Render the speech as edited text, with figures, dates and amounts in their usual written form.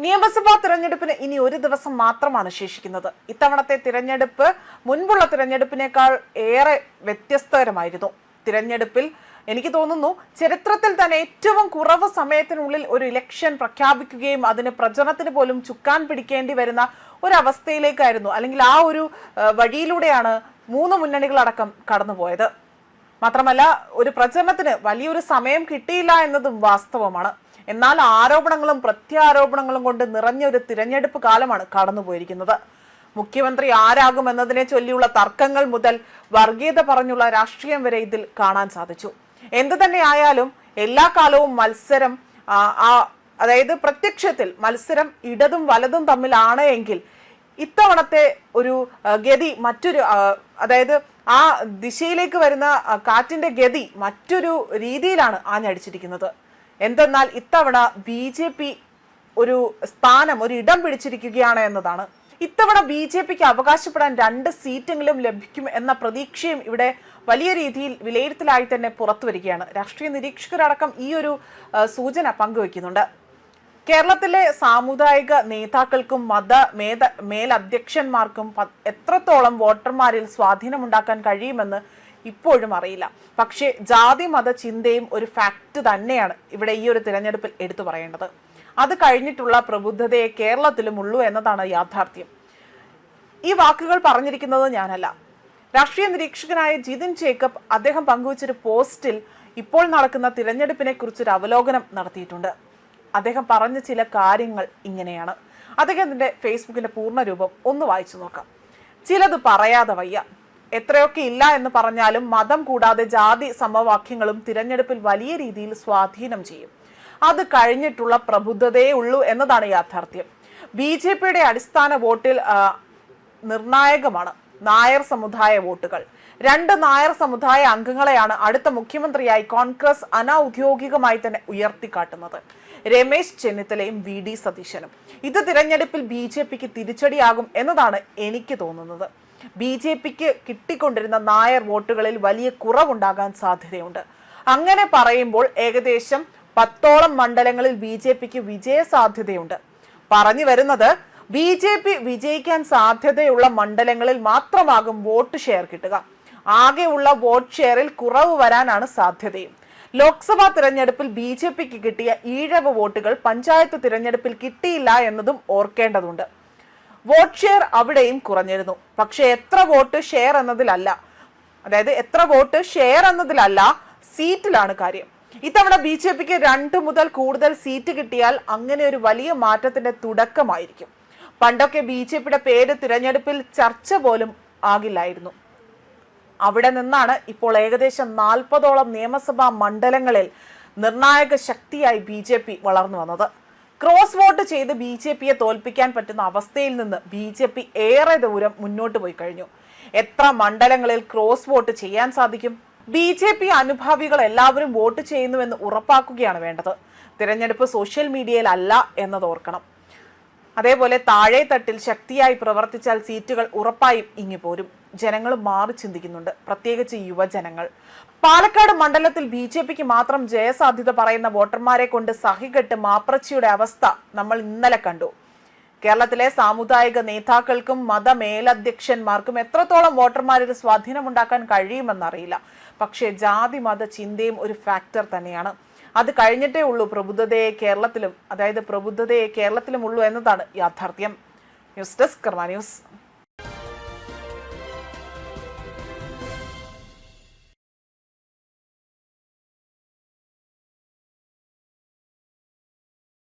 നിയമസഭാ തിരഞ്ഞെടുപ്പിന് ഇനി ഒരു ദിവസം മാത്രമാണ് ശേഷിക്കുന്നത്. ഇത്തവണത്തെ തിരഞ്ഞെടുപ്പ് മുൻപുള്ള തിരഞ്ഞെടുപ്പിനേക്കാൾ ഏറെ വ്യത്യസ്തകരമായിരുന്നു. തിരഞ്ഞെടുപ്പിൽ എനിക്ക് തോന്നുന്നു ചരിത്രത്തിൽ തന്നെ ഏറ്റവും കുറവ് സമയത്തിനുള്ളിൽ ഒരു ഇലക്ഷൻ പ്രഖ്യാപിക്കുകയും അതിന് പ്രചരണത്തിന് പോലും ചുക്കാൻ പിടിക്കേണ്ടി വരുന്ന ഒരവസ്ഥയിലേക്കായിരുന്നു, അല്ലെങ്കിൽ ആ ഒരു വഴിയിലൂടെയാണ് മൂന്ന് മുന്നണികളടക്കം കടന്നുപോയത്. മാത്രമല്ല ഒരു പ്രചരണത്തിന് വലിയൊരു സമയം കിട്ടിയില്ല എന്നതും വാസ്തവമാണ്. എന്നാൽ ആരോപണങ്ങളും പ്രത്യാരോപണങ്ങളും കൊണ്ട് നിറഞ്ഞ ഒരു തിരഞ്ഞെടുപ്പ് കാലമാണ് കടന്നുപോയിരിക്കുന്നത്. മുഖ്യമന്ത്രി ആരാകുമെന്നതിനെ ചൊല്ലിയുള്ള തർക്കങ്ങൾ മുതൽ വർഗീയത പറഞ്ഞുള്ള രാഷ്ട്രീയം വരെ ഇതിൽ കാണാൻ സാധിച്ചു. എന്തു തന്നെ ആയാലും എല്ലാ കാലവും മത്സരം അതായത് പ്രത്യക്ഷത്തിൽ മത്സരം ഇടതും വലതും തമ്മിലാണ് എങ്കിൽ ഇത്തവണത്തെ ഒരു ഗതി മറ്റൊരു അതായത് ആ ദിശയിലേക്ക് വരുന്ന കാറ്റിന്റെ ഗതി മറ്റൊരു രീതിയിലാണ് ആഞ്ഞടിച്ചിരിക്കുന്നത്. എന്തെന്നാൽ ഇത്തവണ BJP ഒരു സ്ഥാനം, ഒരു ഇടം പിടിച്ചിരിക്കുകയാണ് എന്നതാണ്. ഇത്തവണ BJPക്ക് അവകാശപ്പെടാൻ 2 സീറ്റെങ്കിലും ലഭിക്കും എന്ന പ്രതീക്ഷയും ഇവിടെ വലിയ രീതിയിൽ വിലയിരുത്തലായി തന്നെ പുറത്തു വരികയാണ്. രാഷ്ട്രീയ നിരീക്ഷകരടക്കം ഈ ഒരു സൂചന പങ്കുവെക്കുന്നുണ്ട്. കേരളത്തിലെ സാമുദായിക നേതാക്കൾക്കും മേലധ്യക്ഷന്മാർക്കും എത്രത്തോളം വോട്ടർമാരിൽ സ്വാധീനമുണ്ടാക്കാൻ കഴിയുമെന്ന് ഇപ്പോഴും അറിയില്ല. പക്ഷേ ജാതി മത ചിന്തയും ഒരു ഫാക്ട് തന്നെയാണ് ഇവിടെ ഈ ഒരു തിരഞ്ഞെടുപ്പിൽ എടുത്തു പറയേണ്ടത്. അത് കഴിഞ്ഞിട്ടുള്ള പ്രബുദ്ധതയെ കേരളത്തിലും ഉള്ളൂ എന്നതാണ് യാഥാർത്ഥ്യം. ഈ വാക്കുകൾ പറഞ്ഞിരിക്കുന്നത് ഞാനല്ല. രാഷ്ട്രീയ നിരീക്ഷകനായ ജിതിൻ ജേക്കബ് അദ്ദേഹം പങ്കുവച്ചൊരു പോസ്റ്റിൽ ഇപ്പോൾ നടക്കുന്ന തിരഞ്ഞെടുപ്പിനെ കുറിച്ചൊരു അവലോകനം നടത്തിയിട്ടുണ്ട്. അദ്ദേഹം പറഞ്ഞ ചില കാര്യങ്ങൾ ഇങ്ങനെയാണ്. അദ്ദേഹത്തിന്റെ ഫേസ്ബുക്കിന്റെ പൂർണ്ണരൂപം ഒന്ന് വായിച്ചു നോക്കാം. ചിലത് പറയാതെ വയ്യ. എത്രയൊക്കെ ഇല്ല എന്ന് പറഞ്ഞാലും മതം കൂടാതെ ജാതി സമവാക്യങ്ങളും തിരഞ്ഞെടുപ്പിൽ വലിയ രീതിയിൽ സ്വാധീനം ചെയ്യും. അത് കഴിഞ്ഞിട്ടുള്ള പ്രബുദ്ധതയേ ഉള്ളൂ എന്നതാണ് യാഥാർത്ഥ്യം. BJPയുടെ അടിസ്ഥാന വോട്ടിൽ നിർണായകമാണ് നായർ സമുദായ വോട്ടുകൾ. 2 നായർ സമുദായ അംഗങ്ങളെയാണ് അടുത്ത മുഖ്യമന്ത്രിയായി കോൺഗ്രസ് അനൌദ്യോഗികമായി തന്നെ ഉയർത്തിക്കാട്ടുന്നത്. രമേശ് ചെന്നിത്തലയും VD സതീശനും. ഇത് തിരഞ്ഞെടുപ്പിൽ BJPക്ക് തിരിച്ചടിയാകും എന്നതാണ് എനിക്ക് തോന്നുന്നത്. BJPക്ക് കിട്ടിക്കൊണ്ടിരുന്ന നായർ വോട്ടുകളിൽ വലിയ കുറവുണ്ടാകാൻ സാധ്യതയുണ്ട്. അങ്ങനെ പറയുമ്പോൾ ഏകദേശം 10ഓളം മണ്ഡലങ്ങളിൽ BJPക്ക് വിജയ സാധ്യതയുണ്ട്. പറഞ്ഞു വരുന്നത് BJP വിജയിക്കാൻ സാധ്യതയുള്ള മണ്ഡലങ്ങളിൽ മാത്രമാകും വോട്ട് ഷെയർ കിട്ടുക. ആകെയുള്ള വോട്ട് ഷെയറിൽ കുറവ് വരാനാണ് സാധ്യതയും. ലോക്സഭാ തിരഞ്ഞെടുപ്പിൽ BJPക്ക് കിട്ടിയ ഈഴവ വോട്ടുകൾ പഞ്ചായത്ത് തിരഞ്ഞെടുപ്പിൽ കിട്ടിയില്ല എന്നതും ഓർക്കേണ്ടതുണ്ട്. വോട്ട് ഷെയർ അവിടെയും കുറഞ്ഞിരുന്നു. പക്ഷെ എത്ര വോട്ട് ഷെയർ എന്നതിലല്ല സീറ്റിലാണ് കാര്യം. ഇത്തവണ BJPക്ക് 2 മുതൽ കൂടുതൽ സീറ്റ് കിട്ടിയാൽ അങ്ങനെ ഒരു വലിയ മാറ്റത്തിന്റെ തുടക്കമായിരിക്കും. പണ്ടൊക്കെ BJPയുടെ പേര് തിരഞ്ഞെടുപ്പിൽ ചർച്ച പോലും ആകില്ലായിരുന്നു. അവിടെ നിന്നാണ് ഇപ്പോൾ ഏകദേശം 40ഓളം നിയമസഭാ മണ്ഡലങ്ങളിൽ നിർണായക ശക്തിയായി BJP വളർന്നു വന്നത്. ക്രോസ് വോട്ട് ചെയ്ത് BJPയെ തോൽപ്പിക്കാൻ പറ്റുന്ന അവസ്ഥയിൽ നിന്ന് BJP ഏറെ ദൂരം മുന്നോട്ട് പോയി കഴിഞ്ഞു. എത്ര മണ്ഡലങ്ങളിൽ ക്രോസ് വോട്ട് ചെയ്യാൻ സാധിക്കും? BJP അനുഭാവികൾ എല്ലാവരും വോട്ട് ചെയ്യുന്നുവെന്ന് ഉറപ്പാക്കുകയാണ് വേണ്ടത്. തിരഞ്ഞെടുപ്പ് സോഷ്യൽ മീഡിയയിൽ അല്ല എന്നത് ഓർക്കണം. അതേപോലെ താഴെ തട്ടിൽ ശക്തിയായി പ്രവർത്തിച്ചാൽ സീറ്റുകൾ ഉറപ്പായും ഇങ്ങിപ്പോരും. ജനങ്ങൾ മാറി ചിന്തിക്കുന്നുണ്ട്, പ്രത്യേകിച്ച് യുവജനങ്ങൾ. പാലക്കാട് മണ്ഡലത്തിൽ BJPക്ക് മാത്രം ജയസാധ്യത പറയുന്ന വോട്ടർമാരെ കൊണ്ട് സഹികെട്ട് മാപ്രച്ചിയുടെ അവസ്ഥ നമ്മൾ ഇന്നലെ കണ്ടു. കേരളത്തിലെ സാമുദായിക നേതാക്കൾക്കും മേലധ്യക്ഷന്മാർക്കും എത്രത്തോളം വോട്ടർമാരിൽ സ്വാധീനമുണ്ടാക്കാൻ കഴിയുമെന്നറിയില്ല. പക്ഷേ ജാതി മത ചിന്തയും ഒരു ഫാക്ടർ തന്നെയാണ്. അത് കഴിഞ്ഞിട്ടേ ഉള്ളൂ പ്രബുദ്ധതയെ കേരളത്തിലും ഉള്ളൂ എന്നതാണ് യാഥാർത്ഥ്യം. ന്യൂസ് ഡെസ്ക് കർമ്മ ന്യൂസ്.